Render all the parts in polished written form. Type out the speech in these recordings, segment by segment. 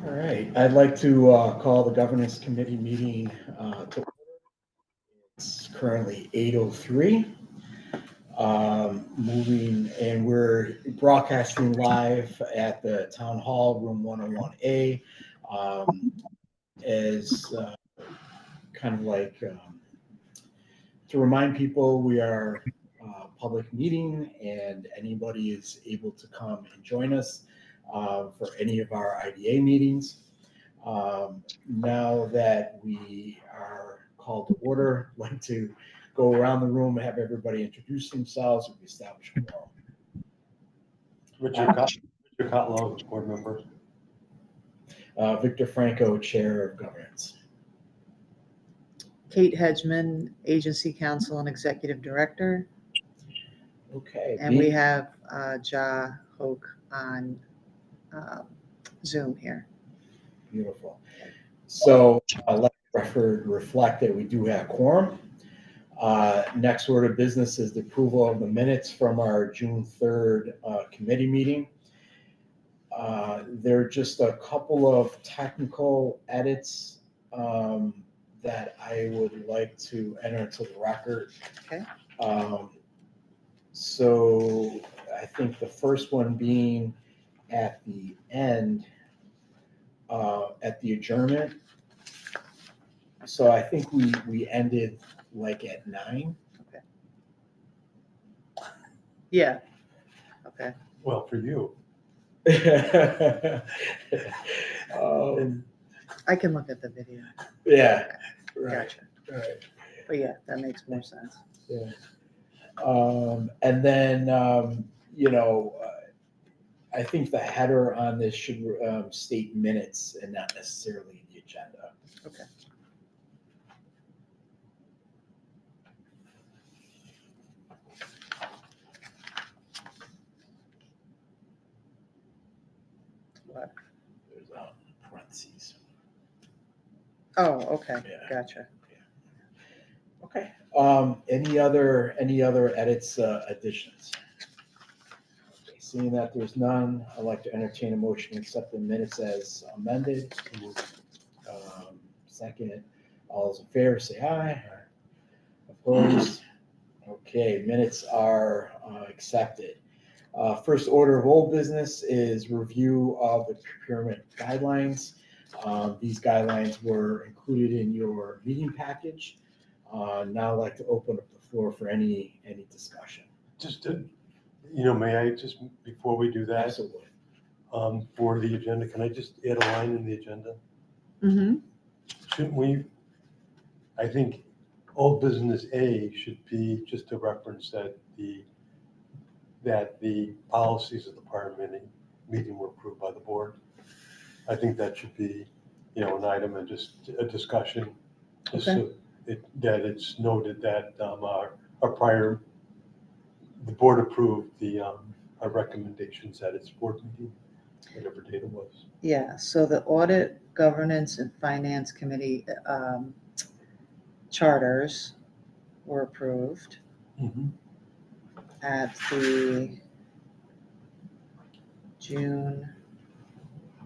All right, I'd like to call the governance committee meeting to order. It's currently 8:03. Moving, and we're broadcasting live at the Town Hall, Room 101A, as kind of like to remind people we are a public meeting and anybody is able to come and join us for any of our IDA meetings. Now that we are called to order, I'd like to go around the room and have everybody introduce themselves and we establish a quorum. Richard Cotlow, board member. Victor Franco, Chair of Governance. Kate Hedgeman, Agency Counsel and Executive Director. Okay. And we have Ja Hoke on Zoom here. Beautiful. So let the record reflect that we do have quorum. Next order of business is the approval of the minutes from our June 3rd committee meeting. There are just a couple of technical edits that I would like to enter into the record. Okay. So I think the first one being at the end, at the adjournment. So I think we ended like at 9. Okay. Yeah. Okay. Well, for you. I can look at the video. Yeah. Right. Gotcha. Right. But yeah, that makes more sense. Yeah. And then, I think the header on this should state minutes and not necessarily the agenda. Okay. What? There's parentheses. Oh, okay. Yeah. Gotcha. Okay. Any other edits, additions? Okay, seeing that there's none, I'd like to entertain a motion to accept the minutes as amended. Second, all those in favor say aye. Opposed? Okay, minutes are accepted. First order of old business is review of the procurement guidelines. These guidelines were included in your meeting package. Now I'd like to open up the floor for any discussion. Just to, may I just, before we do that, Absolutely. For the agenda, can I just add a line in the agenda? Mm-hmm. Shouldn't we, I think old business A should be just a reference that the policies of the prior meeting were approved by the board. I think that should be, an item and just a discussion. Okay. So that it's noted that the board approved our recommendations at its board meeting, whatever date it was. Yeah, so the Audit, Governance, and Finance Committee charters were approved Mm-hmm. at the June, I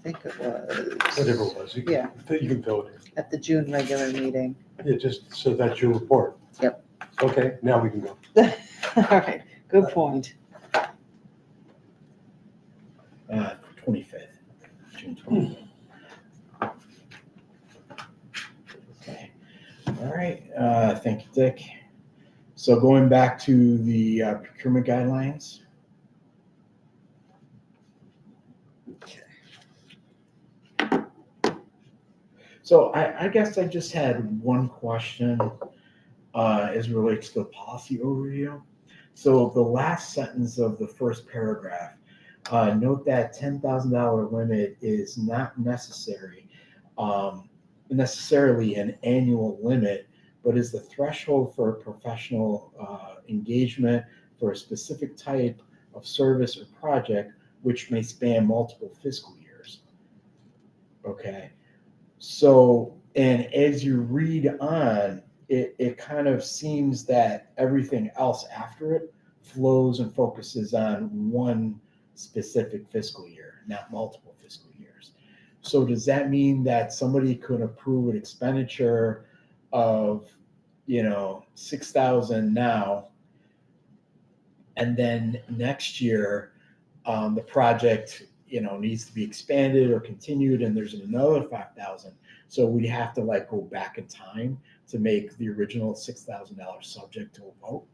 think it was. Whatever it was. You can fill it in. At the June regular meeting. Yeah, just so that's your report. Yep. Okay, now we can go. All right, good point. 25th, June 25th. Okay. All right. Thank you, Dick. So going back to the procurement guidelines. Okay. So I guess I just had one question as it relates to the policy overview. So the last sentence of the first paragraph, note that $10,000 limit is not necessarily an annual limit, but is the threshold for professional engagement for a specific type of service or project, which may span multiple fiscal years. Okay. So, and as you read on, it kind of seems that everything else after it flows and focuses on one specific fiscal year, not multiple fiscal years. So does that mean that somebody could approve an expenditure of, 6,000 now, and then next year, the project, needs to be expanded or continued, and there's another 5,000. So we have to like go back in time to make the original $6,000 subject to a vote?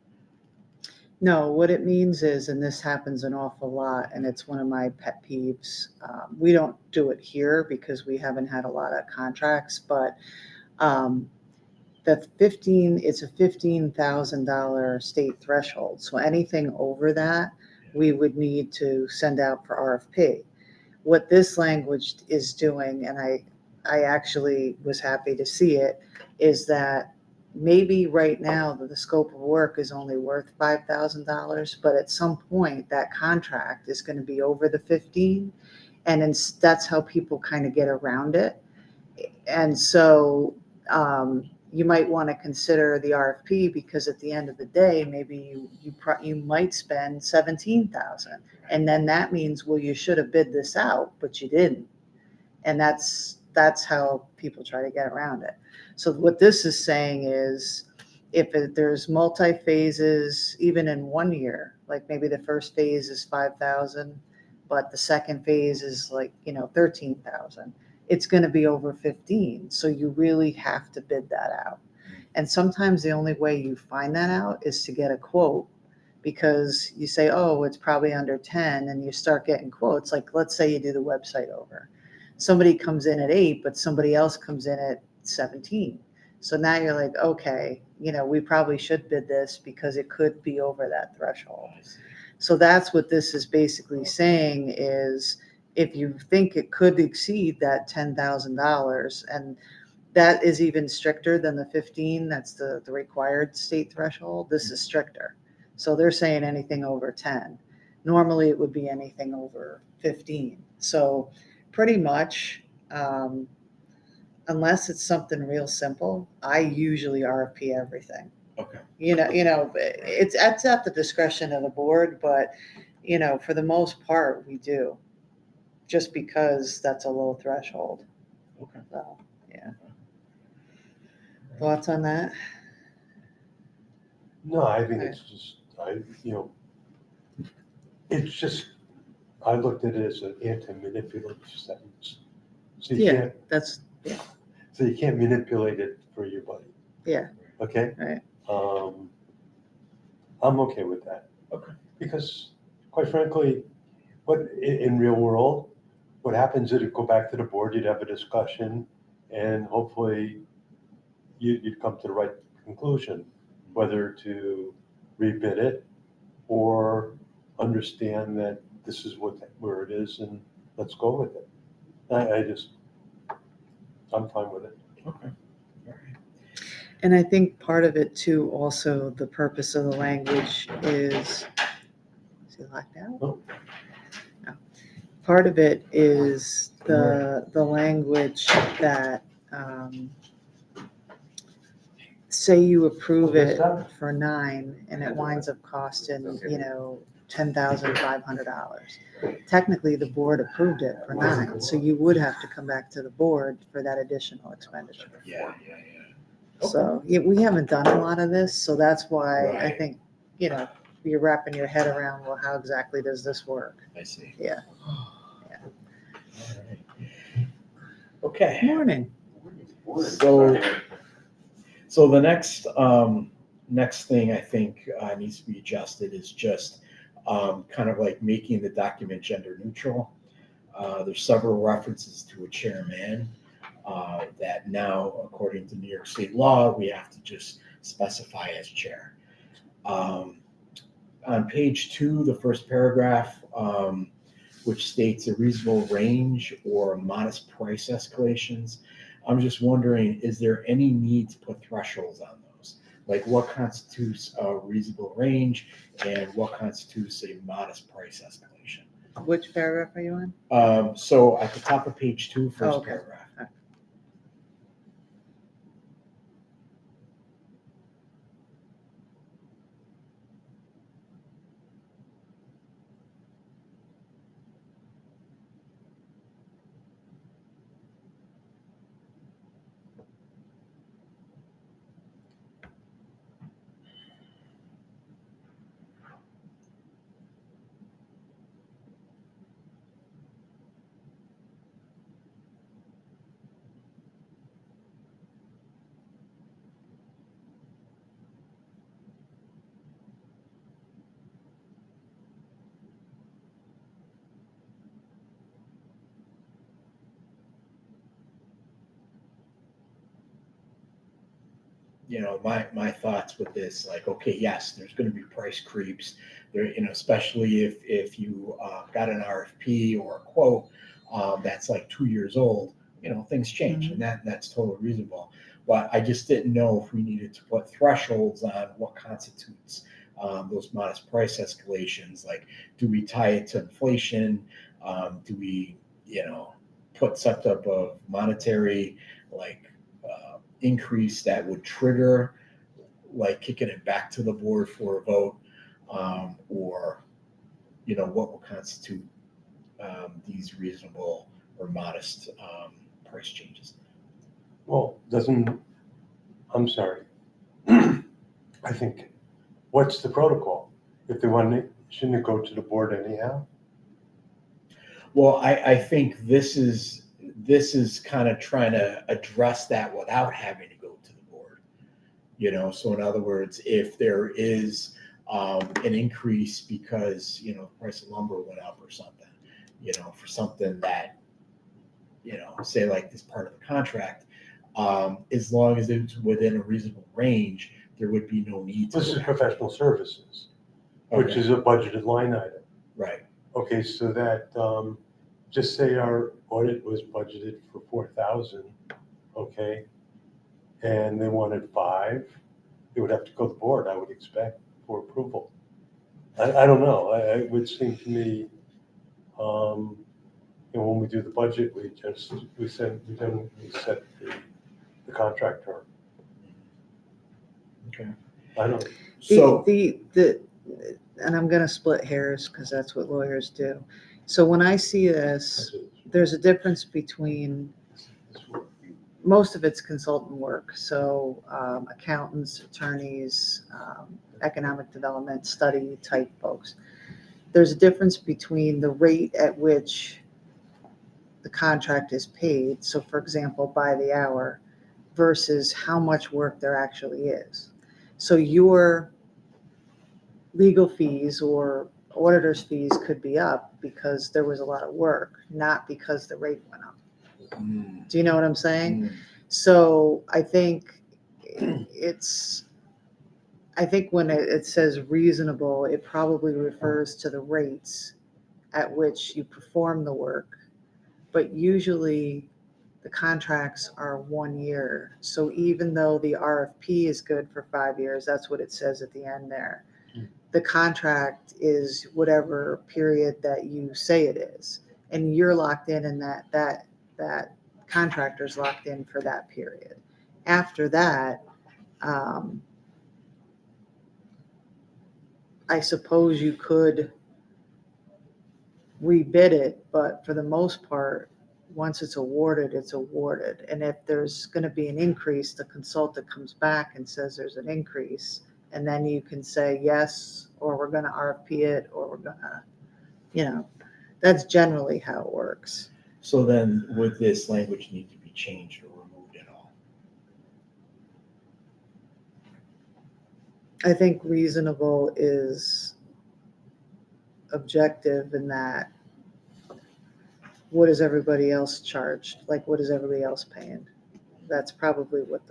No, what it means is, and this happens an awful lot, and it's one of my pet peeves. We don't do it here because we haven't had a lot of contracts, but it's a $15,000 state threshold. So anything over that, we would need to send out for RFP. What this language is doing, and I actually was happy to see it, is that maybe right now the scope of work is only worth $5,000, but at some point that contract is going to be over the 15, and that's how people kind of get around it. And so you might want to consider the RFP, because at the end of the day, maybe you might spend 17,000, and then that means, well, you should have bid this out, but you didn't. And that's how people try to get around it. So what this is saying is, if there's multi-phases, even in 1 year, like maybe the first phase is 5,000, but the second phase is like, 13,000, it's going to be over 15. So you really have to bid that out. And sometimes the only way you find that out is to get a quote, because you say, oh, it's probably under 10, and you start getting quotes. Like, let's say you do the website over. Somebody comes in at 8, but somebody else comes in at 17. So now you're like, okay, we probably should bid this because it could be over that threshold. So that's what this is basically saying is, if you think it could exceed that $10,000, and that is even stricter than the 15, that's the required state threshold, this is stricter. So they're saying anything over 10. Normally it would be anything over 15. So pretty much, unless it's something real simple, I usually RFP everything. Okay. It's at the discretion of the board, but for the most part, we do, just because that's a low threshold. Okay. So, yeah. Thoughts on that? No, I think it's just, it's just, I looked at it as an anti-manipulative sentence. So you Yeah, can't, that's, so you can't manipulate it for your buddy, yeah, okay? right. I'm okay with that. Okay. Because quite frankly, in real world, what happens is it'd go back to the board, you'd have a discussion, and hopefully you'd come to the right conclusion, whether to rebid it or understand that this is where it is and let's go with it. I'm fine with it. Okay. All right. And I think part of it too, also the purpose of the language is he locked out? No. No. Part of it is the language that, say you approve it for 9 and it winds up costing, $10,500. Technically, the board approved it for 9, so you would have to come back to the board for that additional expenditure. Yeah. So we haven't done a lot of this, so that's why I Right. think, you're wrapping your head around, well, how exactly does this work? I see. Yeah. Yeah. All right. Okay. Morning. So the next thing I think needs to be adjusted is just kind of like making the document gender neutral. There's several references to a chairman that now, according to New York State law, we have to just specify as chair. On page 2, the first paragraph, which states a reasonable range or modest price escalations, I'm just wondering, is there any need to put thresholds on those? Like what constitutes a reasonable range and what constitutes a modest price escalation? Which paragraph are you on? So at the top of page 2, first okay. paragraph. my thoughts with this, like, okay, yes, there's going to be price creeps there, especially if you got an RFP or a quote that's like 2 years old, things change, and that's totally reasonable. But I just didn't know if we needed to put thresholds on what constitutes those modest price escalations. Like, do we tie it to inflation? Do we, put some type of monetary, like, increase that would trigger, like, kicking it back to the board for a vote, or what will constitute these reasonable or modest price changes? Well, I'm sorry. I think, what's the protocol? If they want it, shouldn't it go to the board anyhow? Well, I think this is kind of trying to address that without having to go to the board. So in other words, if there is an increase because the price of lumber went up or something, for something that say like this part of the contract, as long as it's within a reasonable range, there would be no need to. This is professional services, which is a budgeted line item. Right. Okay, so that, just say our audit was budgeted for 4,000, okay, and they wanted 5, it would have to go to the board, I would expect, for approval. I don't know, it would seem to me, when we do the budget, we set the contract term. Okay. I don't. So And I'm going to split hairs because that's what lawyers do. So when I see this, there's a difference between, most of it's consultant work. So accountants, attorneys, economic development, study type folks. There's a difference between the rate at which the contract is paid. So for example, by the hour versus how much work there actually is. So your legal fees or auditor's fees could be up because there was a lot of work, not because the rate went up. Do you know what I'm saying? So I think when it says reasonable, it probably refers to the rates at which you perform the work. But usually the contracts are 1 year. So even though the RFP is good for 5 years, that's what it says at the end there. The contract is whatever period that you say it is. And you're locked in, and that contractor's locked in for that period. After that, I suppose you could rebid it, but for the most part, once it's awarded, it's awarded. And if there's going to be an increase, the consultant comes back and says there's an increase, and then you can say yes, or we're going to RFP it, or we're going to, that's generally how it works. So then would this language need to be changed or removed at all? I think reasonable is objective in that, what is everybody else charged? Like, what is everybody else paying? That's probably what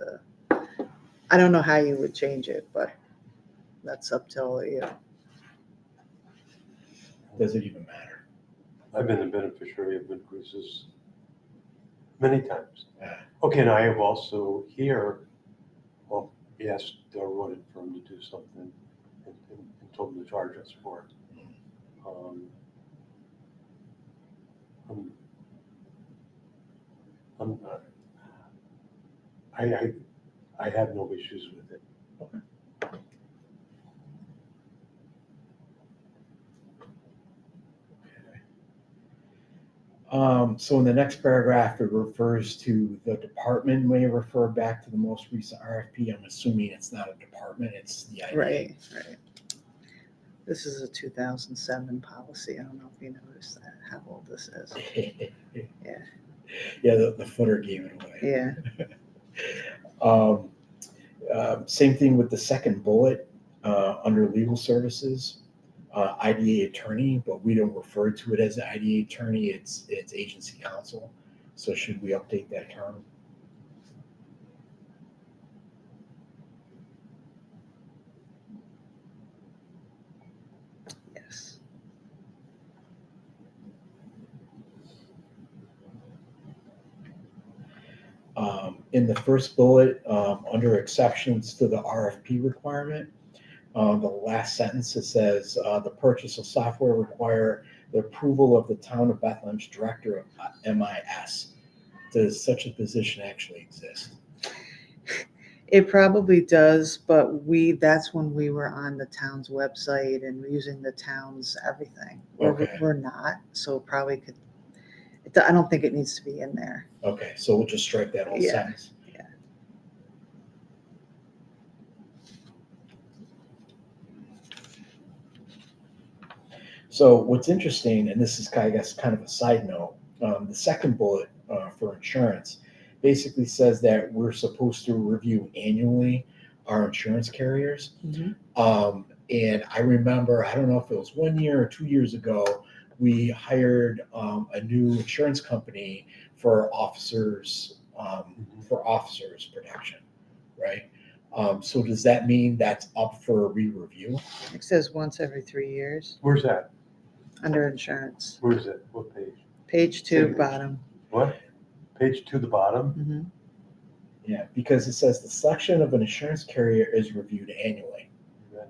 I don't know how you would change it, but that's up till you. Does it even matter? I've been the beneficiary of increases many times. Yeah. Okay, and I have also asked our audit firm to do something and told them to charge us for it. I have no issues with it. Okay. So in the next paragraph, it refers to the department may refer back to the most recent RFP. I'm assuming it's not a department, it's the IDA. Right. This is a 2007 policy. I don't know if you noticed that, how old this is. Yeah. Yeah, the footer gave it away. Yeah. Same thing with the second bullet under legal services, IDA attorney, but we don't refer to it as an IDA attorney. It's agency counsel. So should we update that term? in the first bullet, under exceptions to the RFP requirement, the last sentence, it says, the purchase of software require the approval of the town of Bethlehem's director of MIS. Does such a position actually exist? It probably does, but that's when we were on the town's website and using the town's everything. Okay. We're not, so probably could, I don't think it needs to be in there. Okay, so we'll just strike that whole Yeah. sentence. Yeah. So what's interesting, and this is, I guess, kind of a side note, the second bullet for insurance basically says that we're supposed to review annually our insurance carriers. And I remember, I don't know if it was 1 year or 2 years ago, we hired a new insurance company for officers protection, right? So does that mean that's up for re-review? It says once every 3 years Where's that? under insurance. Where is it? What page? Page 2, Same page. bottom. What? Page 2, the bottom? Mhm. Yeah, because it says the selection of an insurance carrier is reviewed annually. Yeah.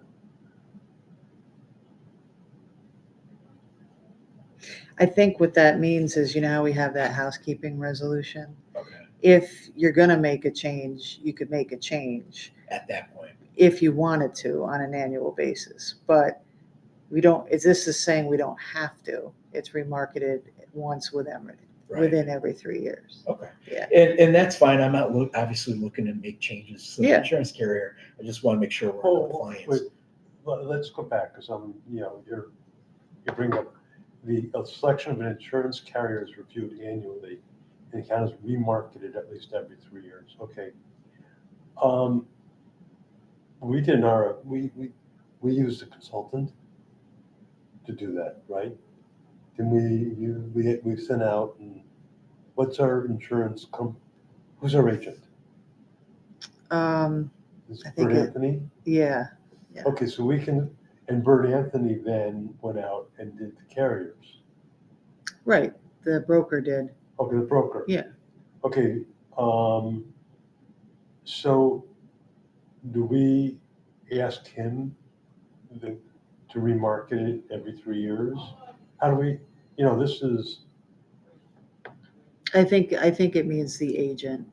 I think what that means is, you know how we have that housekeeping resolution? Okay. If you're gonna make a change, you could make a change At that point. if you wanted to on an annual basis. But we don't, this is saying we don't have to. It's remarketed once within every 3 years. Okay. Yeah. And that's fine. I'm not obviously looking to make changes to the Yeah. insurance carrier. I just want to make sure we're in compliance. Wait, let's go back, because you bring up the selection of an insurance carrier is reviewed annually, and it kind of remarketed at least every 3 years. Okay. We did we used a consultant to do that, right? Then we sent out, and what's our insurance who's our agent? Is I it think Bert Anthony? Yeah. Okay, so and Bert Anthony then went out and did the carriers. Right. The broker did. Okay, the broker. Yeah. Okay, so do we ask him to remarket it every 3 years? How do we, this is, I think it means the agent.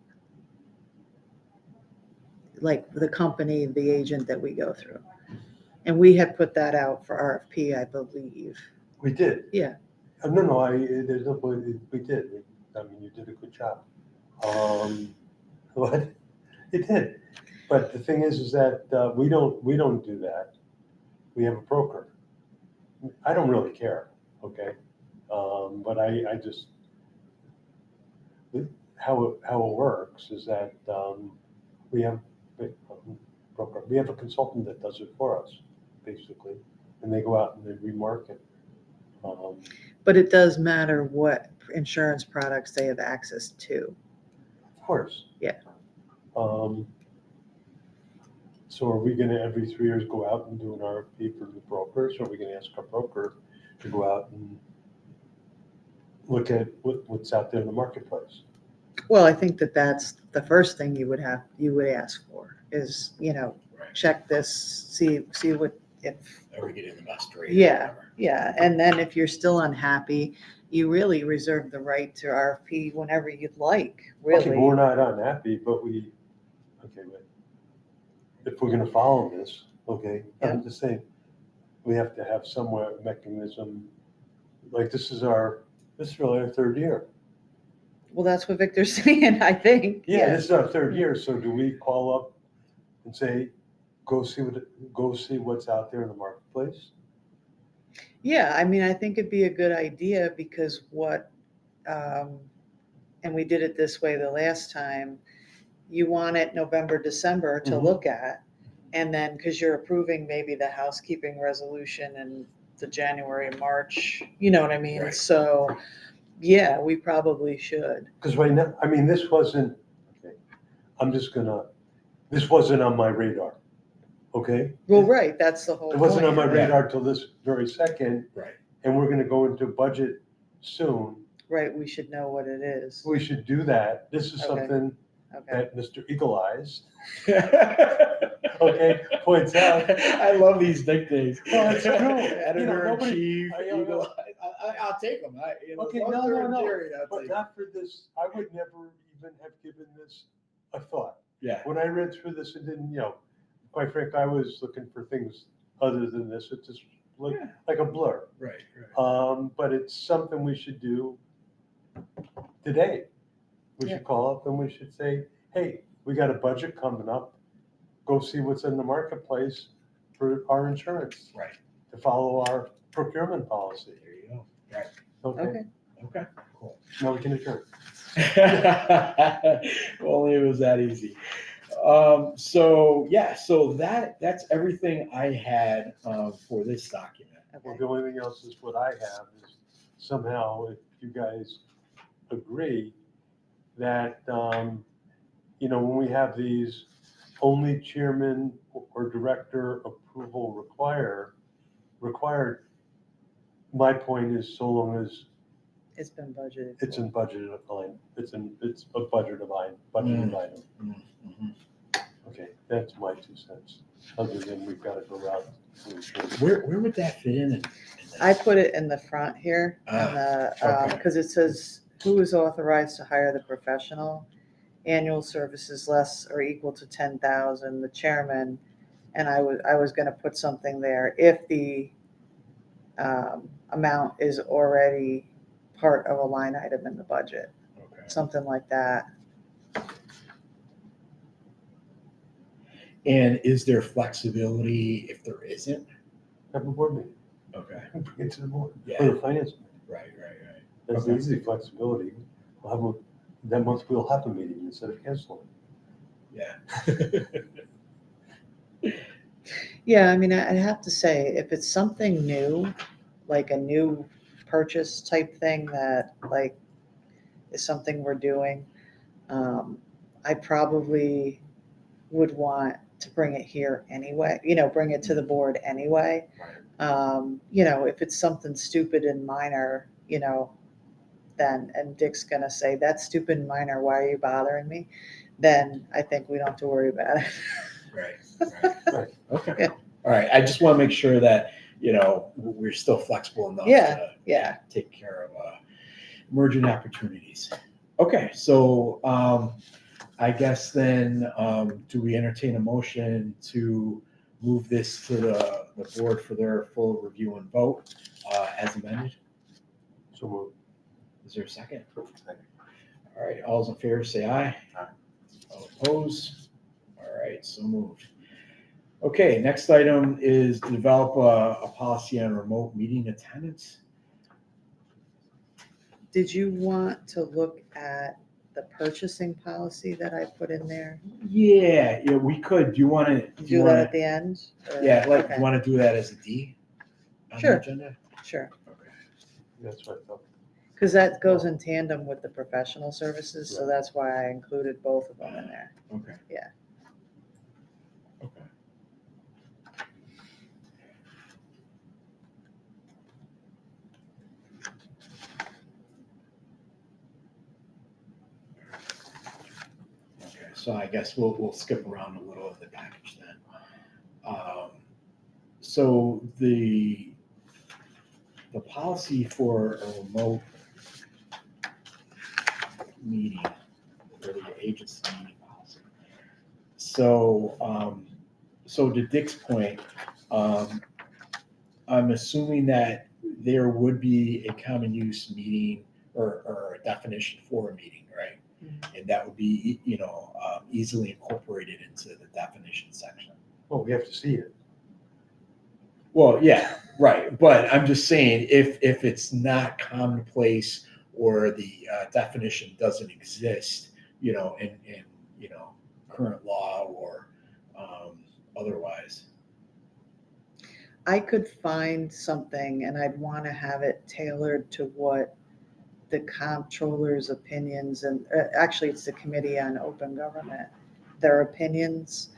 Like the company, the agent that we go through. And we had put that out for RFP, I believe. we did. Yeah. No, there's no point, we did. I mean, you did a good job. What? You did. But the thing is that we don't do that. We have a broker. I don't really care, okay? But I just, how it works is that we have a broker. We have a consultant that does it for us, basically, and they go out and they remarket. But it does matter what insurance products they have access to. Of course. Yeah. So are we gonna every 3 years go out and do an RFP for new brokers? Or are we gonna ask our broker to go out and look at what's out there in the marketplace? Well, I think that's the first thing you would ask for is, check this, see what, if. Are we getting the best rate? Yeah. Yeah. And then if you're still unhappy, you really reserve the right to RFP whenever you'd like, really. Okay, but we're not unhappy, but if we're gonna follow this, okay, I'm just saying, we have to have somewhere mechanism, like this is really our 3rd year. Well, that's what Victor's saying, I think. Yeah, this is our 3rd year, so do we call up and say, go see what's out there in the marketplace? Yeah, I mean, I think it'd be a good idea because and we did it this way the last time, you want it November, December to Mhm. look at. And then, because you're approving maybe the housekeeping resolution in the January, March, you know what I mean? Right. So, yeah, we probably should. Because right now, I mean, this wasn't, okay, this wasn't on my radar, okay? Well, right, that's the whole It wasn't on point. my radar till this very second, Right. and we're gonna go into budget soon. Right, we should know what it is. We should do that. This is Okay. something Okay. that Mr. Eagle Eyes, okay, points out. I love these nicknames. Well, it's true. Editor in Nobody- chief, I- Eagle Eye. I'll take them. Okay, as long as no, they're no, no. endearing, I'll But take 'em. not for this, I would never even have given this a thought. Yeah. When I read through this, it didn't, quite frankly, I was looking for things other than this. It just looked Yeah. like a blur. Right. But it's something we should do today. We Yeah. should call up and we should say, hey, we got a budget coming up. Go see what's in the marketplace for our insurance Right. to follow our procurement policy. There you go. Right. Okay. Okay. Cool. Now we can adjourn. If only it was that easy. So that's everything I had for this document. Well, Okay. the only thing else is what I have is somehow, if you guys agree, that, when we have these only chairman or director approval required, my point is so long as It's been budgeted. it's for. in budgeted line, it's a budgeted item. Mhm. Okay, that's my 2 cents, other than we've got to go out. to insurance. Where would that fit in this? I put it in the front here, okay. because it says, who is authorized to hire the professional? Annual services less or equal to 10,000, the chairman. And I was gonna put something there, if the amount is already part of a line item in the budget, Okay. something like that. And is there flexibility if there isn't? Have a board meeting, Okay. bring it to the board, Yeah. or the finance committee. Right. That's Okay. easy flexibility. That month we'll have a meeting instead of canceling. Yeah. Yeah, I mean, I'd have to say, if it's something new, like a new purchase type thing that like is something we're doing, I probably would want to bring it here anyway, bring it to the board anyway. Right. If it's something stupid and minor, then, and Dick's gonna say, that's stupid and minor, why are you bothering me? Then I think we don't have to worry about it. Right. Okay. Yeah. All right. I just want to make sure that, we're still flexible enough Yeah, to yeah. take care of emerging opportunities. Okay. So I guess then, do we entertain a motion to move this to the board for their full review and vote as amended? So moved. Is there a second? All right. All those in favor say aye. Aye. All opposed? All right. So moved. Okay, next item is to develop a policy on remote meeting attendance. Did you want to look at the purchasing policy that I put in there? Yeah, we could. Do you want to Do that at the end? Or- Yeah, okay, you want to do that as a D on Sure. the agenda? Sure, Okay. That's what I thought. because that goes in tandem with the professional services, so Right. that's why I included both of them in there. Okay. Yeah. Okay. Okay, so I guess we'll skip around a little of the package then. So the policy for a remote meeting, or the agency meeting policy. So, so to Dick's point, I'm assuming that there would be a common use meeting or a definition for a meeting, right? Mhm. And that would be, easily incorporated into the definition section. Well, we have to see it. Well, yeah, right. But I'm just saying, if it's not commonplace or the definition doesn't exist, in current law or otherwise. I could find something and I'd want to have it tailored to what the comptroller's opinions and actually it's the Committee on Open Government, their opinions.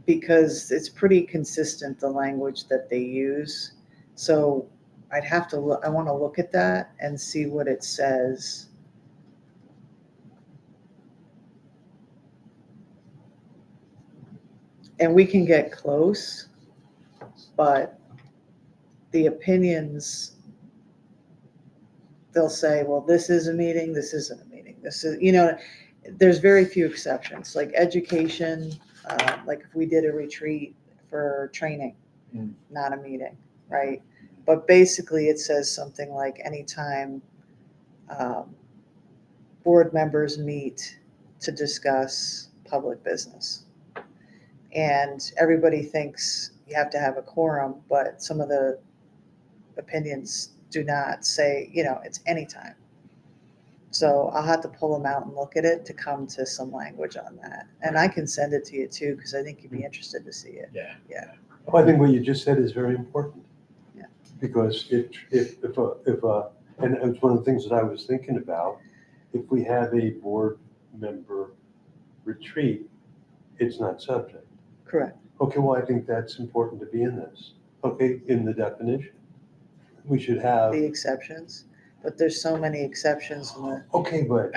Because it's pretty consistent, the language that they use. So I'd have to look, I want to look at that and see what it says And we can get close, but the opinions, they'll say, well, this is a meeting, this isn't a meeting. This is, there's very few exceptions, like education, like if we did a retreat for training, not a meeting, right? But basically it says something like anytime board members meet to discuss public business. And everybody thinks you have to have a quorum, but some of the opinions do not say, it's anytime. So I'll have to pull them out and look at it to come to some language on that. And I can send it to you too, because I think you'd be interested to see it. Yeah. Well, I think what you just said is very important. Yeah. Because and it's one of the things that I was thinking about, if we have a board member retreat, it's not subject. Correct. Okay, well, I think that's important to be in this. Okay, in the definition. We should have, The exceptions, but there's so many exceptions in the, okay, but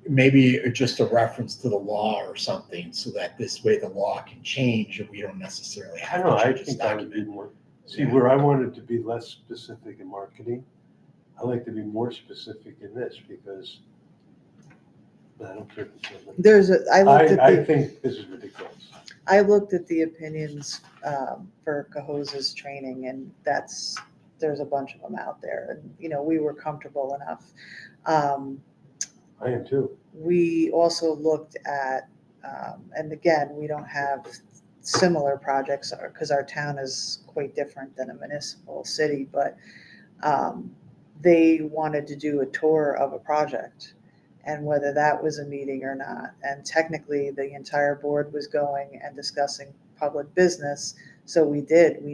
Maybe just a reference to the law or something, so that this way the law can change and we don't necessarily I have don't know, to I change this think I would document. be more, see, Yeah. where I wanted to be less specific in marketing, I like to be more specific in this because I don't care. I think this is ridiculous. I looked at the opinions for Cahosa's training, and there's a bunch of them out there. And, we were comfortable enough. I am too. We also looked at, and again, we don't have similar projects because our town is quite different than a municipal city, but they wanted to do a tour of a project and whether that was a meeting or not. And technically the entire board was going and discussing public business. So we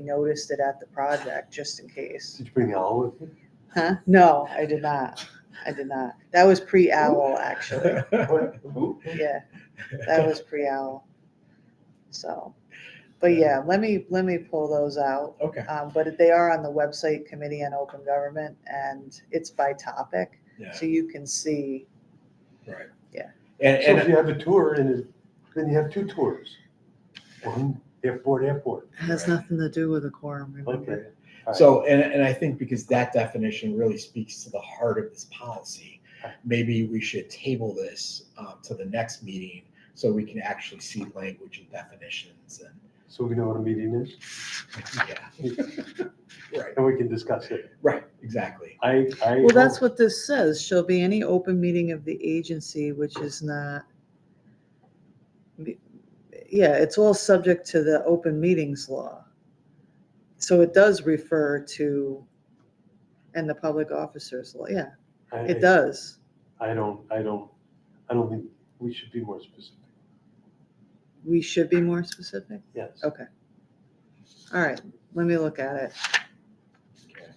noticed it at the project just in case. Did you bring Al with you? Huh? No, I did not. That was pre-owl, actually. Yeah, that was pre-owl. So, but yeah, let me pull those out. Okay. But they are on the website, Committee on Open Government, and it's by topic. Yeah. So you can see. Right. Yeah. So if you have a tour then you have two tours. One, airport. It has Right. nothing to do with a quorum, remember? Okay. All right. So, and I think because that definition really speaks to the heart of this policy, maybe we should table this to the next meeting so we can actually see language and definitions and. So we know what a meeting is Yeah. Right. and we can discuss it. Right. Exactly. Well, that's what this says. Shall be any open meeting of the agency which is not. Yeah, it's all subject to the open meetings law. So it does refer to, and the public officers law. Yeah, it does. I don't think we should be more specific. We should be more specific? Yes. Okay. All right, let me look at it. Okay.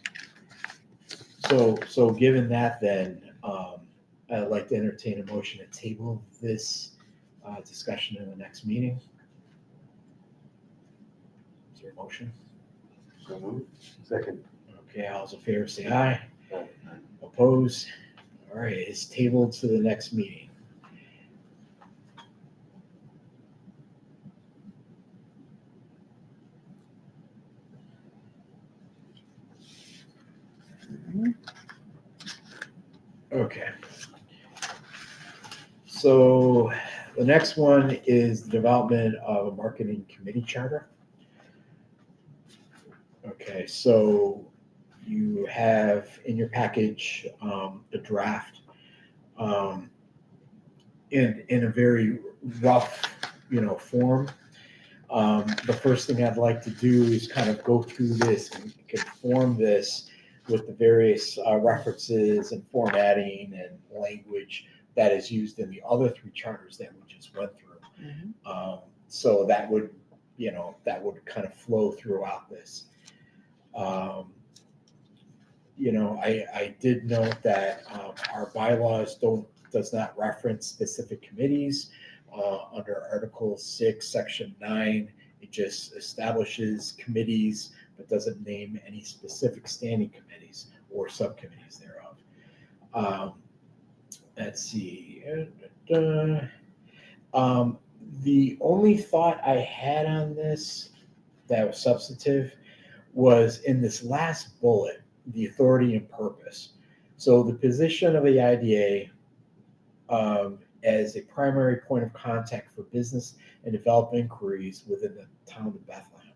So given that, then I'd like to entertain a motion to table this discussion in the next meeting. Is there a motion? So moved. Second. Okay, all those in favor say aye. Aye. Opposed? All right, it's tabled to the next meeting. Okay. So the next one is the development of a marketing committee charter. Okay, so you have in your package a draft in a very rough, form. The first thing I'd like to do is kind of go through this and conform this with the various references and formatting and language that is used in the other three charters that we just went through. Mhm. So that would kind of flow throughout this. I did note that our bylaws does not reference specific committees. Under Article 6, Section 9, it just establishes committees, but doesn't name any specific standing committees or subcommittees thereof. Let's see. The only thought I had on this that was substantive was in this last bullet, the authority and purpose. So the position of the IDA as a primary point of contact for business and development inquiries within the town of Bethlehem.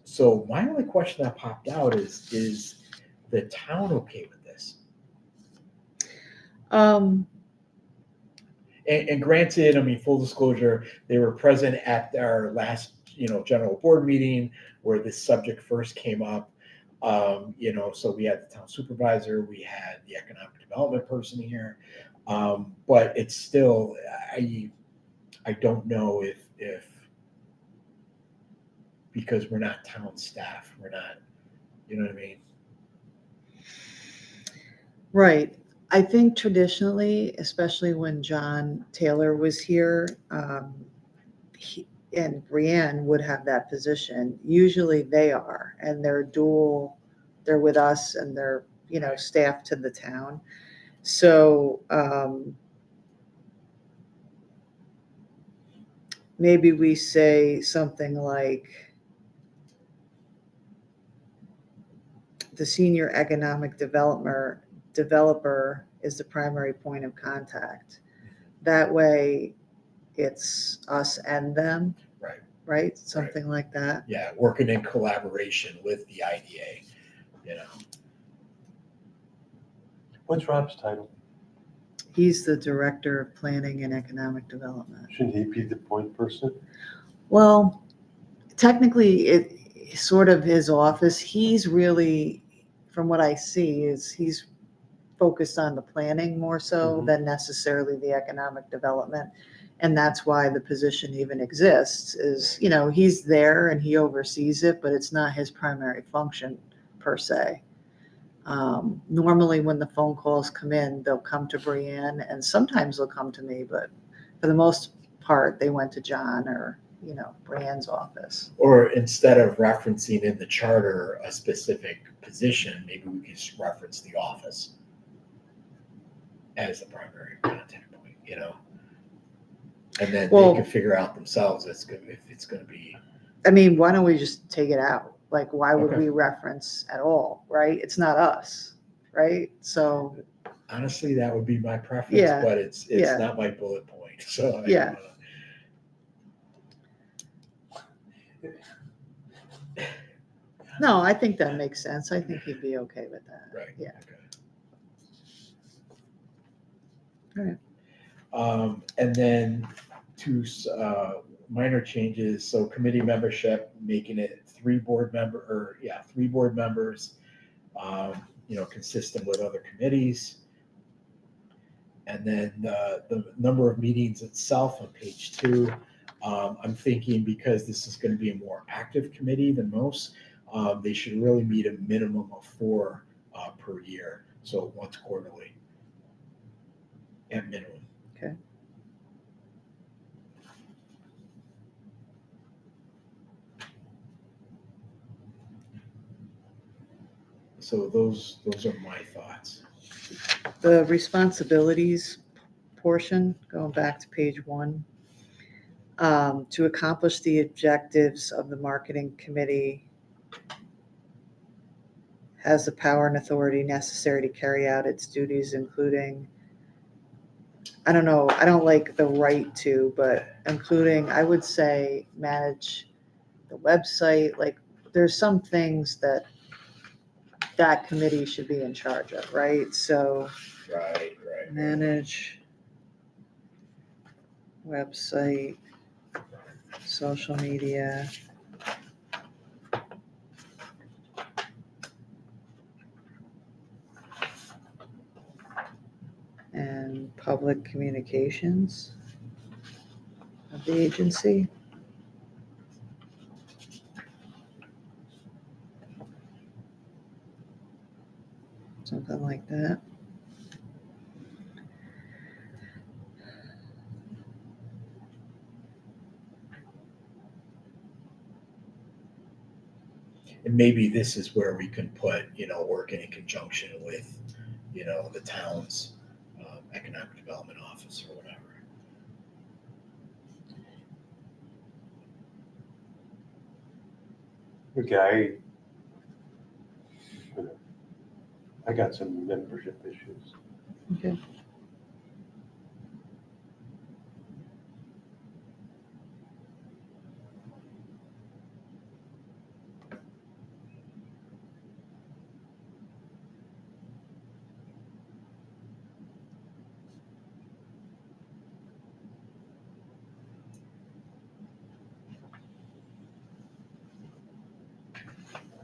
So my only question that popped out is the town okay with this? Um, And granted, I mean, full disclosure, they were present at our last, general board meeting where this subject first came up. So we had the town supervisor, we had the economic development person here, but it's still, I don't know if because we're not town staff, we're not, you know what I mean? right. I think traditionally, especially when John Taylor was here, and Brienne would have that position. Usually they are, and they're with us and they're, staff to the town. So maybe we say something like the senior economic developer is the primary point of contact. That way it's us and them, Right. right? Something like that. Yeah, working in collaboration with the IDA, What's Rob's title? He's the director of planning and economic development. Shouldn't he be the point person? Well, technically, it's sort of his office. He's really, from what I see, he's focused on the planning more so than necessarily the economic development. And that's why the position even exists is, he's there and he oversees it, but it's not his primary function per se. Normally when the phone calls come in, they'll come to Brienne and sometimes they'll come to me, but for the most part, they went to John or, Brienne's office. Or instead of referencing in the charter a specific position, maybe we could just reference the office as the primary contact point, and then they can figure out themselves if it's going to be. I mean, why don't we just take it out? Like, why would Okay. we reference at all, right? It's not us, right? So Honestly, that would be my preference, Yeah, but it's yeah. not my bullet point. So Yeah. No, I think that makes sense. I think he'd be okay with that. Right. Yeah. Okay. And then two minor changes. So committee membership, making it three board members, consistent with other committees. And then the number of meetings itself on page 2. I'm thinking because this is going to be a more active committee than most, they should really meet a minimum of 4 per year. So once quarterly at minimum. Okay. So those are my thoughts. The responsibilities portion, going back to page 1, to accomplish the objectives of the marketing committee has the power and authority necessary to carry out its duties, including, I don't know, I don't like the right to, but including, I would say, manage the website. Like, there's some things that committee should be in charge of, right? So Right. manage website, social media, and public communications of the agency. Something like that. And maybe this is where we can put, working in conjunction with, the town's economic development office or whatever. Okay, I got some membership issues. Okay.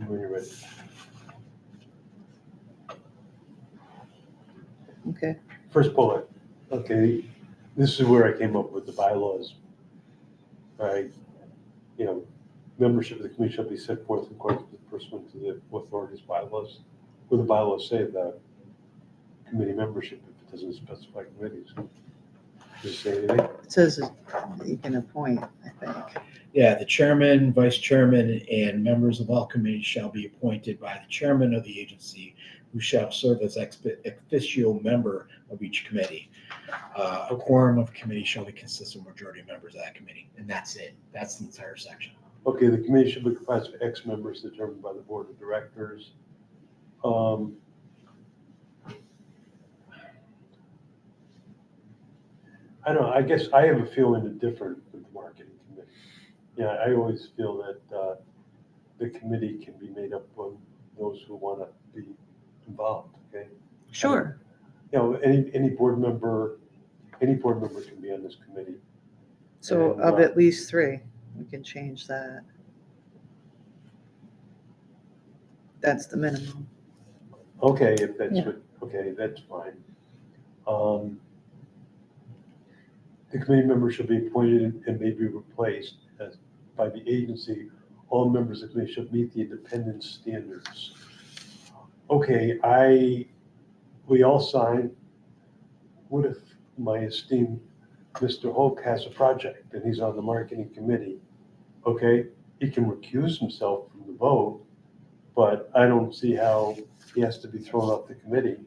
When you're ready. Okay. First bullet, okay, this is where I came up with the bylaws. Right, you know, membership of the committee shall be set forth according to the pursuant to the authority's bylaws. What the bylaws say about committee membership if it doesn't specify committees. Does it say anything? It says that you can appoint, I think. Yeah, the chairman, vice chairman, and members of all committees shall be appointed by the chairman of the agency, who shall serve as ex officio member of each committee. A quorum of committee shall be consist of majority of members of that committee, and that's it. That's the entire section. Okay, the committee should be comprised of X members determined by the board of directors. I don't know, I guess I have a feeling it's different with the marketing committee. Yeah, I always feel that the committee can be made up of those who want to be involved, okay? Sure. You know, any board member can be on this committee. So And, of at least 3, we can change that. That's the minimum. Okay, if that's Yeah. what, okay, that's fine. The committee members shall be appointed and may be replaced as by the agency. All members of the committee shall meet the independence standards. Okay, we all sign. What if my esteemed Mr. Hulk has a project and he's on the marketing committee? Okay, he can recuse himself from the vote, but I don't see how he has to be thrown off the committee.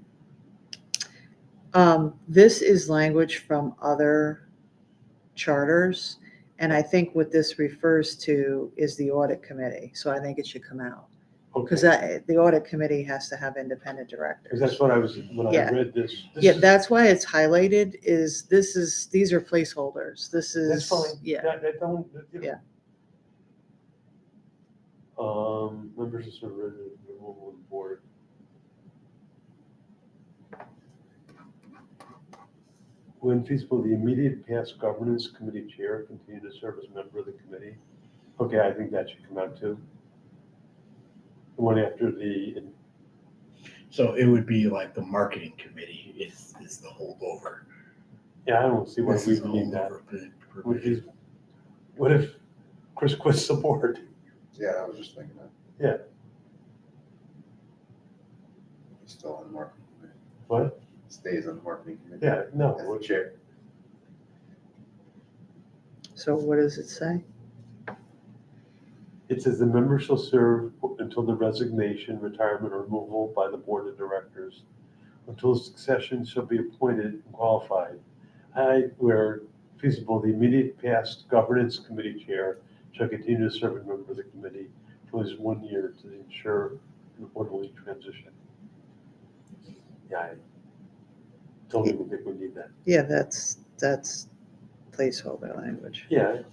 This is language from other charters, and I think what this refers to is the audit committee, so I think it should come out. Because Okay, the audit committee has to have independent directors. because that's what I was, when I Yeah. read this. Yeah, is- that's why it's highlighted, these are placeholders. This is. That's fine. Yeah, That don't, you know. Yeah. Members of the removal of the board. When feasible, the immediate past governance committee chair continue to serve as a member of the committee. Okay, I think that should come out too. The one after the, So it would be like the marketing committee is the holdover. yeah, I don't see why This we is the need that. holdover What provision. what if Chris quits the board? Yeah, I was just thinking that. Yeah. He's still on the marketing committee. What? Stays on the marketing committee. Yeah, no. As the chair. so what does it say? It says the member shall serve until the resignation, retirement, or removal by the board of directors, until succession shall be appointed and qualified. Where feasible, the immediate past governance committee chair shall continue to serve as a member of the committee for at least 1 year to ensure an orderly transition. Yeah, I don't even think we need that. Yeah, that's placeholder language. Yeah.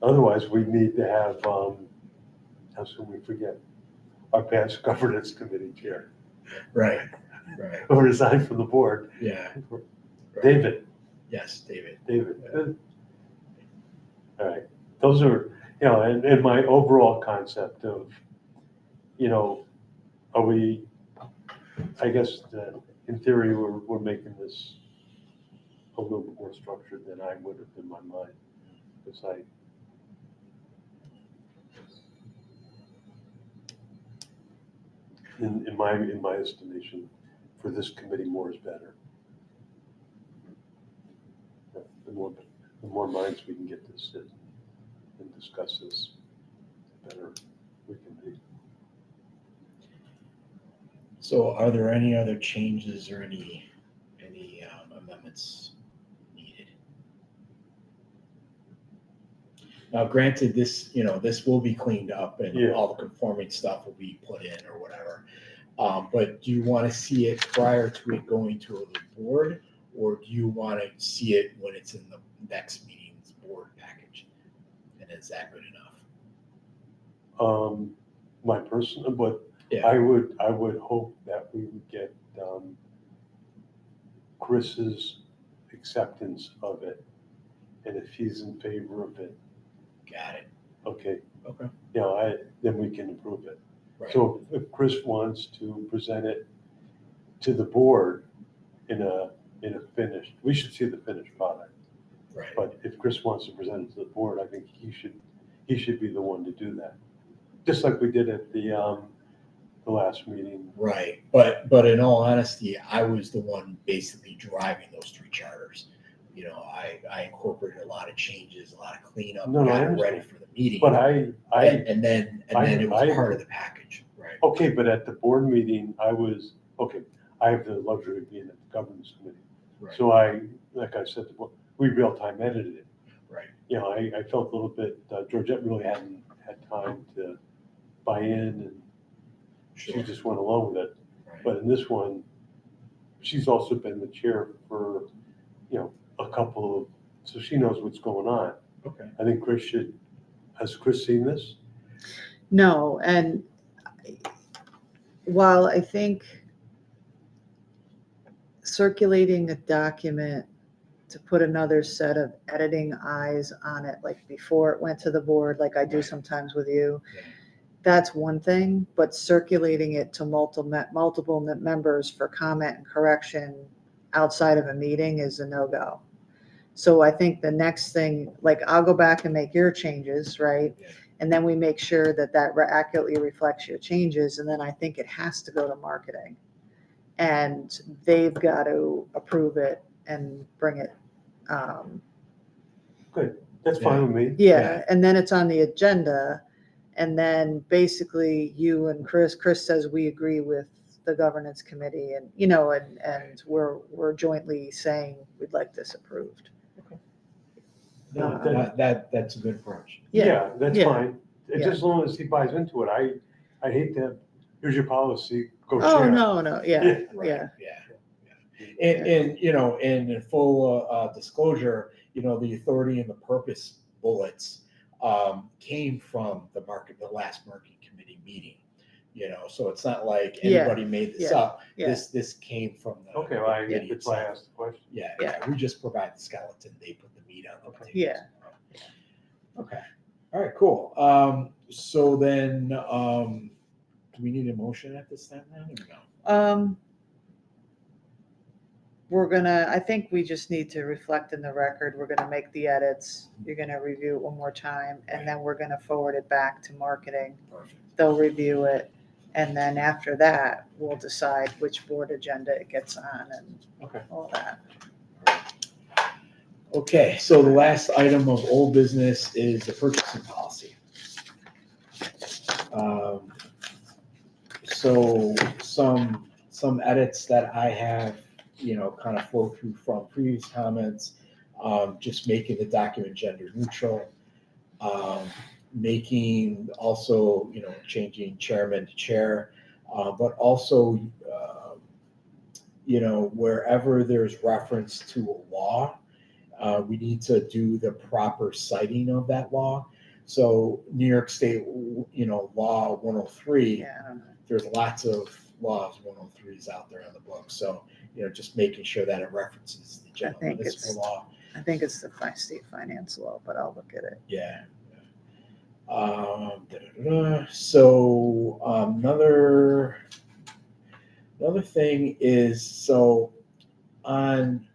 Otherwise, we need to have, how soon we forget, our past governance committee chair, Right. who resigned from the board, Yeah. David. Yes, David. Good. All right, those are, and my overall concept of, are we, I guess, in theory, we're making this a little bit more structured than I would have in my mind. Because in my estimation, for this committee, more is better. The more minds we can get this in and discuss this, the better we can be. So are there any other changes or any amendments needed? Now, granted, this, this will be cleaned up and Yeah. all the conforming stuff will be put in or whatever. But do you want to see it prior to it going to the board, or do you want to see it when it's in the next meeting's board package? And is that good enough? My personal, but Yeah. I would hope that we would get Chris's acceptance of it, and if he's in favor of it, Got it. okay, Okay. then we can approve it. Right. So if Chris wants to present it to the board in a finished, we should see the finished product. Right. But if Chris wants to present it to the board, I think he should be the one to do that. Just like we did at the last meeting. Right. But in all honesty, I was the one basically driving those 3 charters. I incorporated a lot of changes, a lot of cleanup, No, I got it understand. ready for the meeting. But and then it was I- part of the package. Right. okay, but at the board meeting, I have the luxury of being at the governance committee. Right. So like I said, we real-time edited it. Right. I felt a little bit, Georgette really hadn't had time to buy in, and she Sure. just went along with it. Right. But in this one, she's also been the chair for, a couple of, so she knows what's going on. Okay. I think has Chris seen this? No, and while I think circulating a document to put another set of editing eyes on it, like before it went to the board, like I do Right. sometimes with you, Yeah. that's one thing, but circulating it to multiple members for comment and correction outside of a meeting is a no-go. So I think the next thing, like I'll go back and make your changes, right? Yeah. And then we make sure that accurately reflects your changes. And then I think it has to go to marketing. And they've got to approve it and bring it. Good, that's fine with me. Yeah, and then it's on the agenda. And then basically you and Chris says we agree with the governance committee, and and we're jointly saying we'd like this approved. No, That's a good approach. Yeah, that's Yeah. fine. It's Yeah. just as long as he buys into it. I hate to, here's your policy, go Oh, share. no, yeah, Right. yeah. Yeah. And in full disclosure, the authority and the purpose bullets came from the last market committee meeting. So it's not like Yeah. anybody made this Yeah. up. Yeah. This came from the Okay, well, committee that's why I itself. asked the question. Yeah. We just provide the skeleton. They put the meat on the potatoes. Yeah. Okay. All right. Cool. So then, do we need a motion at this time then, or no? I think we just need to reflect in the record, we're gonna make the edits, you're gonna review it one more time, and then we're gonna forward it back to marketing. Perfect. They'll review it, and then after that, we'll decide which board agenda it gets on and Okay. all that. Okay, so the last item of old business is the purchasing policy. So some edits that I have, kind of flow through from previous comments, just making the document gender neutral, making also, changing chairman to chair, but also, wherever there's reference to a law, we need to do the proper citing of that law. So New York State, Law 103, Yeah, I don't know. there's lots of laws 103s out there on the book. So, just making sure that it references the general think municipal it's- law. I think it's the state finance law, but I'll look at it. Yeah. So another thing is, so on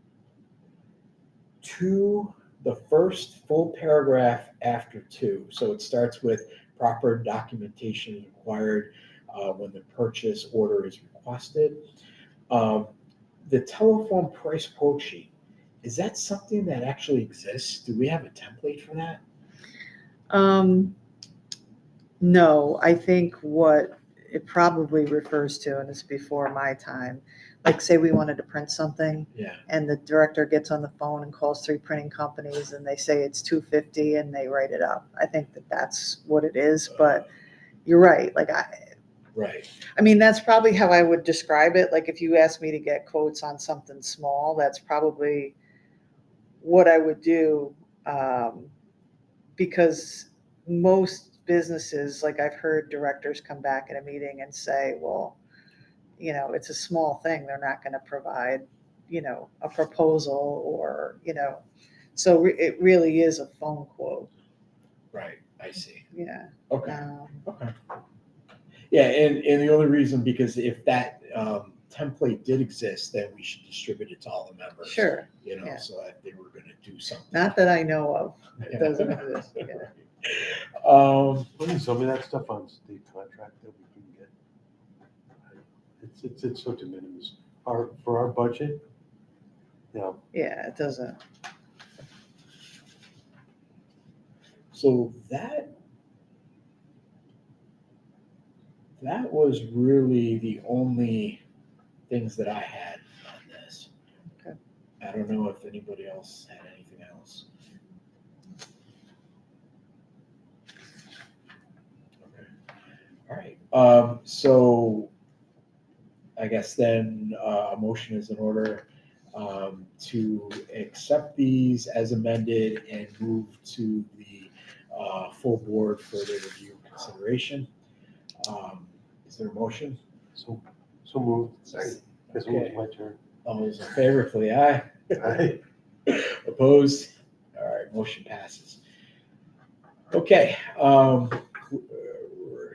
the first full paragraph after 2, so it starts with proper documentation is required when the purchase order is requested. The telephone price quote sheet, is that something that actually exists? Do we have a template for that? No, I think what it probably refers to, and it's before my time, like say we wanted to print something Yeah, and the director gets on the phone and calls 3 printing companies and they say it's $250 and they write it up. I think that that's what it is, but you're right. Like right. I mean, that's probably how I would describe it. Like if you asked me to get quotes on something small, that's probably what I would do. Because most businesses, like I've heard directors come back at a meeting and say, well, it's a small thing. They're not going to provide, a proposal or, so it really is a phone quote. Right, I see. Yeah. Okay, okay. Yeah, and the only reason, because if that template did exist, then we should distribute it to all the members. Sure. Yeah. So that they were going to do something. Not that I know of. It Yeah. doesn't exist. Yeah. Wasn't some of that stuff on state contract that we can get? It's so de minimis. For our budget, Yeah, it doesn't. So that was really the only things that I had on this. Okay. I don't know if anybody else had anything else. Okay. All right. So I guess then a motion is in order to accept these as amended and move to the full board for their review and consideration. Is there a motion? so moved. Second. Guess it was my turn. All those in favor, for the aye. Aye. Opposed? All right, motion passes. Okay, we're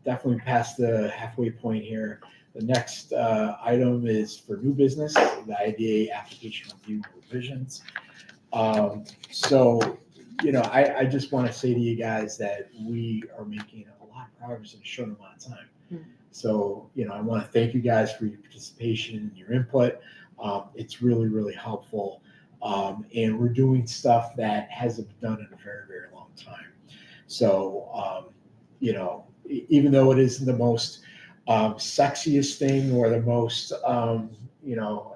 definitely past the halfway point here. The next item is for new business, the IDA application review revisions. So, I just want to say to you guys that we are making a lot of progress in a short amount of time. So, I want to thank you guys for your participation and your input. It's really, really helpful. And we're doing stuff that hasn't been done in a very, very long time. So, even though it isn't the most sexiest thing or the most,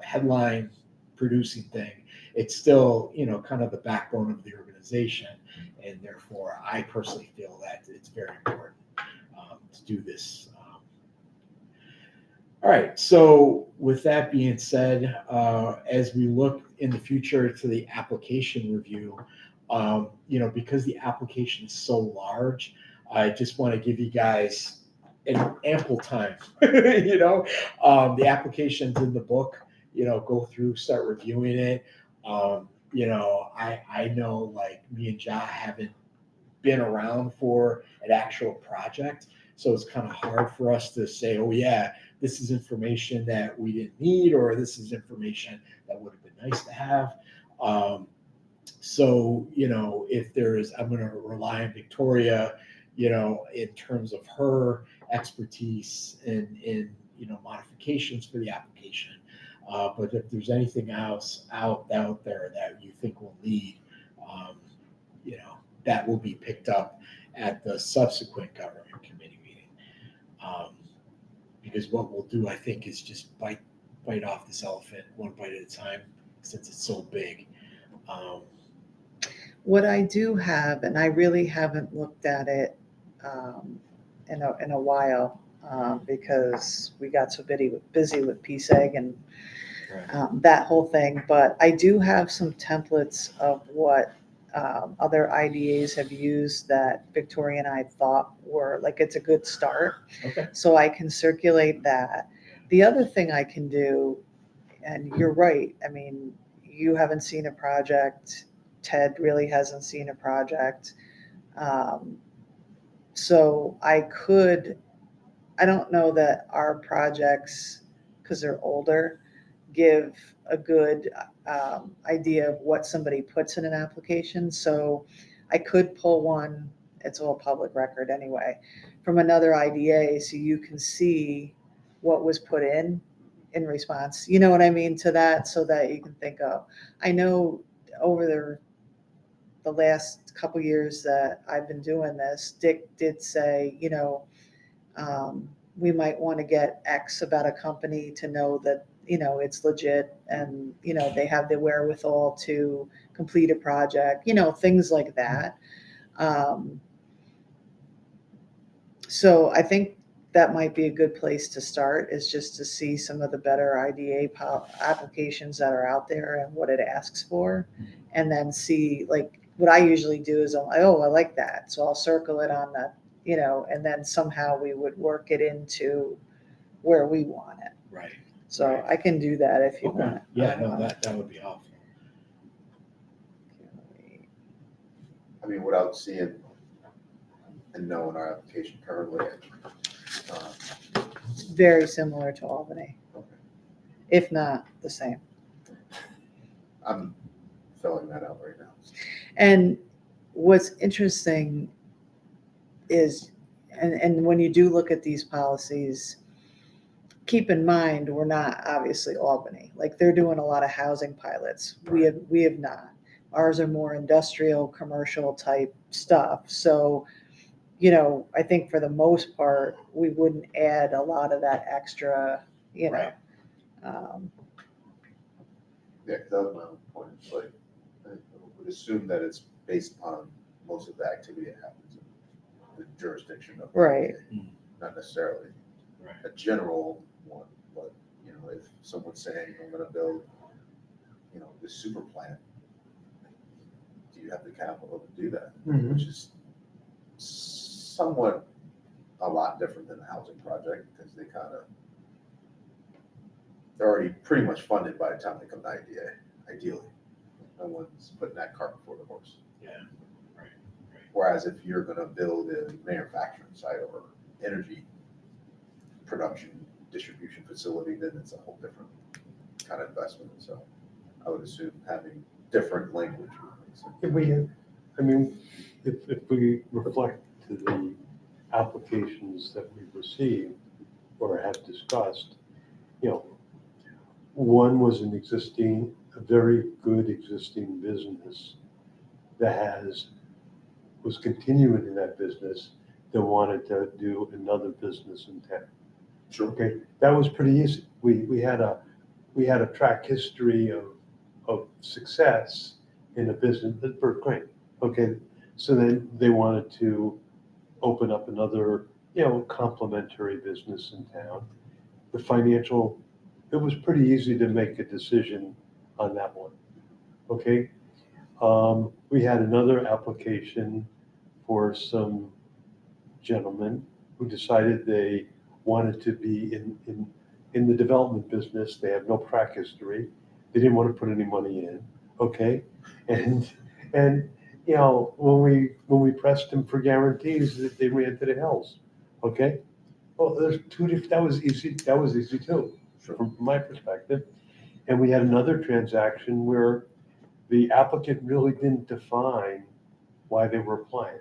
headline producing thing, it's still, kind of the backbone of the organization. And therefore, I personally feel that it's very important to do this. All right. So with that being said, as we look in the future to the application review, because the application is so large, I just want to give you guys an ample time. The application's in the book. Go through, start reviewing it. I know, like, me and Ja haven't been around for an actual project, so it's kind of hard for us to say, oh yeah, this is information that we didn't need, or this is information that would have been nice to have. So, if I'm going to rely on Victoria, in terms of her expertise in modifications for the application. But if there's anything else out there that you think we'll need, that will be picked up at the subsequent government committee meeting. Because what we'll do, I think, is just bite off this elephant one bite at a time, since it's so big. What I do have, and I really haven't looked at it in a while because we got so busy with PSEG and that whole thing. But I do have some templates of what other IDAs have used that Victoria and I thought were like, it's a good start. Okay. So I can circulate that. The other thing I can do, and you're right, I mean, you haven't seen a project. Ted really hasn't seen a project. So I don't know that our projects, because they're older, give a good idea of what somebody puts in an application. So I could pull one, it's all public record anyway, from another IDA so you can see what was put in response, you know what I mean, to that, so that you can think, oh, I know over the last couple years that I've been doing this, Dick did say, we might want to get X about a company to know that, it's legit and, they have the wherewithal to complete a project, things like that. So I think that might be a good place to start, is just to see some of the better IDA applications that are out there and what it asks for. And then see, like, what I usually do is I'm like, oh, I like that. So I'll circle it on the, and then somehow we would work it into where we want it. Right. So Right. I can do that if you Okay. want. Yeah, no, that would be helpful. I mean, without seeing and knowing our application currently, Very similar to Albany, okay. if not the same. I'm filling that out right now. And what's interesting is, and when you do look at these policies, keep in mind, we're not obviously Albany. Like, they're doing a lot of housing pilots. We have not. Ours are more industrial, commercial type stuff. So, I think for the most part, we wouldn't add a lot of that extra, Right. Yeah, 'cause that was my own point. It's like, I would assume that it's based upon most of the activity that happens in the jurisdiction of. the Right. DA, not necessarily Right. a general one, but, if someone's saying, I'm gonna build, this super plant, do you have the capital to do that? Mhm. Which is somewhat a lot different than a housing project, because they're already pretty much funded by the time they come to IDA, ideally. No one's putting that cart before the horse. Yeah. Right. Whereas if you're gonna build a manufacturing site or energy production distribution facility, then it's a whole different kind of investment. So I would assume having different language would make sense. If we reflect to the applications that we've received or have discussed, one was a very good existing business that was continuing in that business, that wanted to do another business in town. Sure. Okay, that was pretty easy. We had a track history of success in a business at Burke Crane. Okay, so then they wanted to open up another, complementary business in town. The financial, it was pretty easy to make a decision on that one. Okay, we had another application for some gentlemen who decided they wanted to be in the development business. They have no track history. They didn't want to put any money in. Okay, and when we pressed them for guarantees, that they ran to the hills. Okay, well, there's two different. That was easy. That was easy too, from my perspective. And we had another transaction where the applicant really didn't define why they were applying.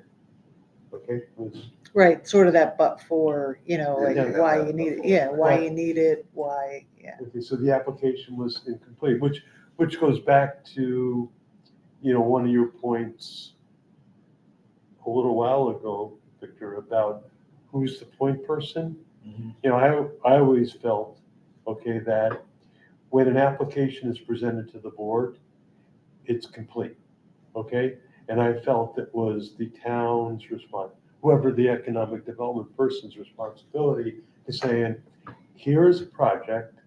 Okay, it was Right, sort of that but for, like Yeah, why that you need it, before. yeah, why Right. you need it, why, yeah. okay. So the application was incomplete, which goes back to, one of your points a little while ago, Victor, about who's the point person. Mhm. I always felt, okay, that when an application is presented to the board, it's complete, okay? And I felt it was the town's response, whoever the economic development person's responsibility, is saying, here's a project,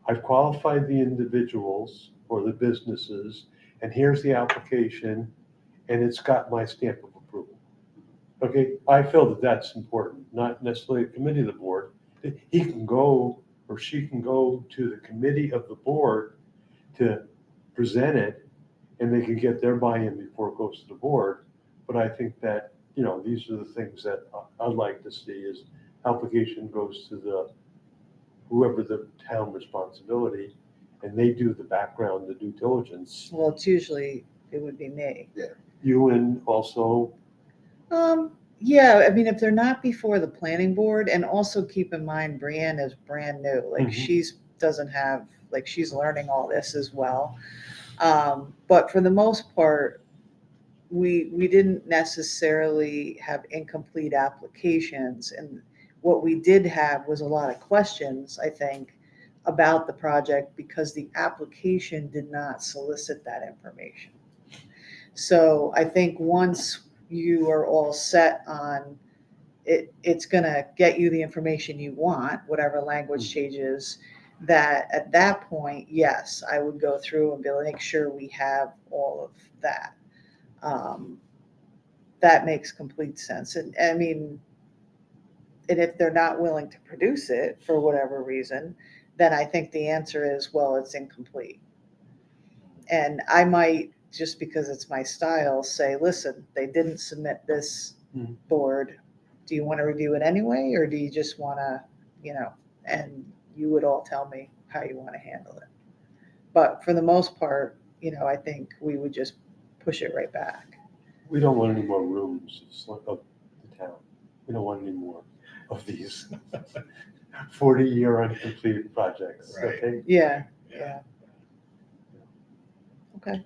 I've qualified the individuals or the businesses, and here's the application, and it's got my stamp of approval. Okay, I feel that that's important, not necessarily a committee of the board. He can go, or she can go to the committee of the board to present it, and they can get their buy-in before it goes to the board. But I think that, these are the things that I'd like to see, is application goes to whoever the town responsibility, and they do the background, the due diligence. Well, it's usually, it would be me. You and also, Yeah, I mean, if they're not before the planning board, and also keep in mind, Brienne is brand new, like Mhm. doesn't have, like, she's learning all this as well. But for the most part, we didn't necessarily have incomplete applications, and what we did have was a lot of questions, I think, about the project because the application did not solicit that information. So I think once you are all set on it, it's gonna get you the information you want, whatever language changes, that at that point, yes, I would go through and be able to make sure we have all of that. That makes complete sense. And I mean, and if they're not willing to produce it for whatever reason, then I think the answer is, well, it's incomplete. And I might, just because it's my style, say, listen, they didn't submit this board. Do you want to review it anyway, or do you just want to, and you would all tell me how you want to handle it. But for the most part, I think we would just push it right back. We don't want any more rooms of the town. We don't want any more of these 40-year uncompleted projects. Right. Okay? Yeah. Okay.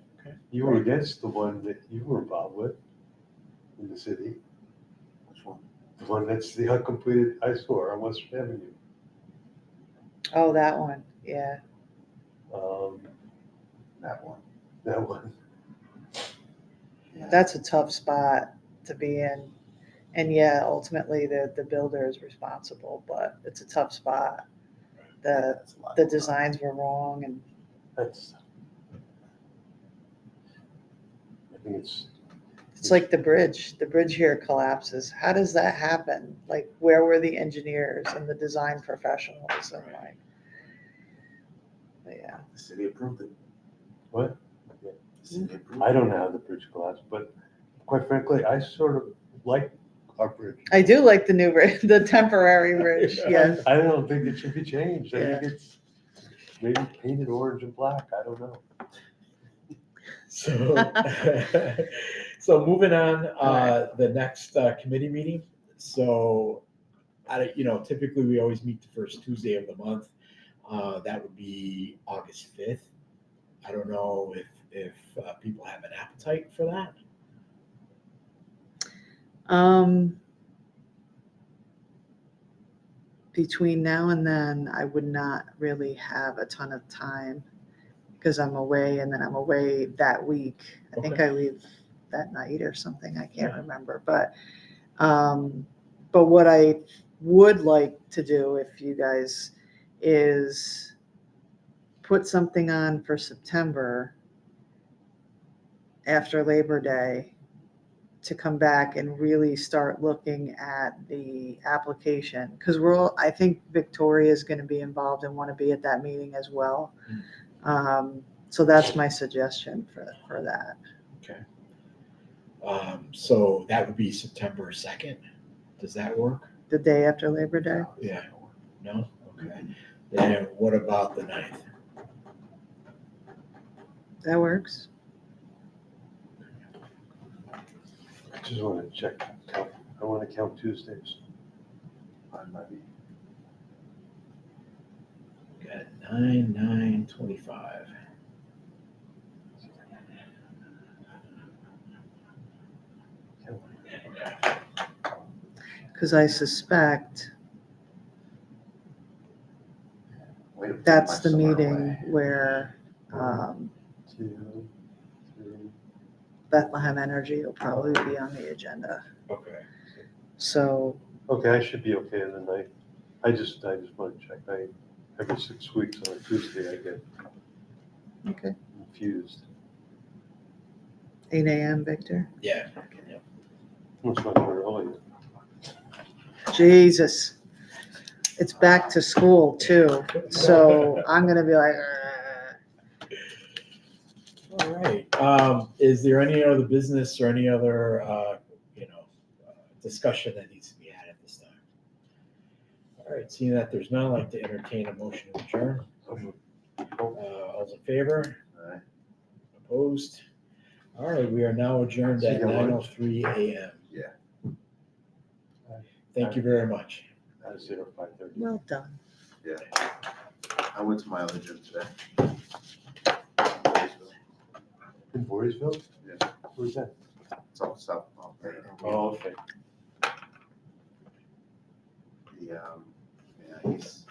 You were against the one that you were involved with in the city. Which one? The one that's the uncompleted eyesore on West Avenue. Oh, that one. Yeah. That one. That one. Yeah. That's a tough spot to be in. And yeah, ultimately the builder is responsible, but it's a tough spot. That's a lot The going on. designs were wrong, and That's. I think it's like the bridge. The bridge here collapses. How does that happen? Like, where were the engineers and the design professionals? And like, yeah. The city approved it. what? The city approved I it. don't know how the bridge collapsed, but quite frankly, I sort of like our bridge. I do like the new bridge, the temporary bridge. Yes. I don't think it should be changed. I Yeah. think it's maybe painted orange and black. I don't know. So, so moving on, right. the next committee meeting. So, typically we always meet the first Tuesday of the month. That would be August 5th. I don't know if people have an appetite for that. Between now and then, I would not really have a ton of time because I'm away, and then I'm away that week. I think Okay. I leave that night or something. I can't Yeah. remember. But what I would like to do, if you guys, is put something on for September after Labor Day to come back and really start looking at the application. Because I think Victoria is going to be involved and want to be at that meeting as well. So that's my suggestion for that. Okay. So that would be September 2nd. Does that work? The day after Labor Day? Yeah. No? Okay. Then what about the 9th? That works. I just want to check. I want to count Tuesdays. Mine might be. Got 9/9/25. Because I suspect Way to put that's my the summer meeting away. where 2, 3. Bethlehem Energy will probably be on the agenda. Okay. So, Okay, I should be okay on the night. I just want to check. Every 6 weeks on a Tuesday, I get okay, confused. 8 a.m., Victor. Yeah. It's not very early. Jesus. It's back to school too. So I'm going to be like, All right. Is there any other business or any other, discussion that needs to be had at this time? All right. Seeing that there's none, I'd like to entertain a motion to adjourn. All those in favor? All right. Opposed? All right. We are now adjourned at See you at 9:03 a.m. Yeah. Thank you very much. 5:30. well done. Yeah. I went to my other gym today. In Voorheesville? Yeah. Where's that? It's all south. Oh, okay. The yeah, he's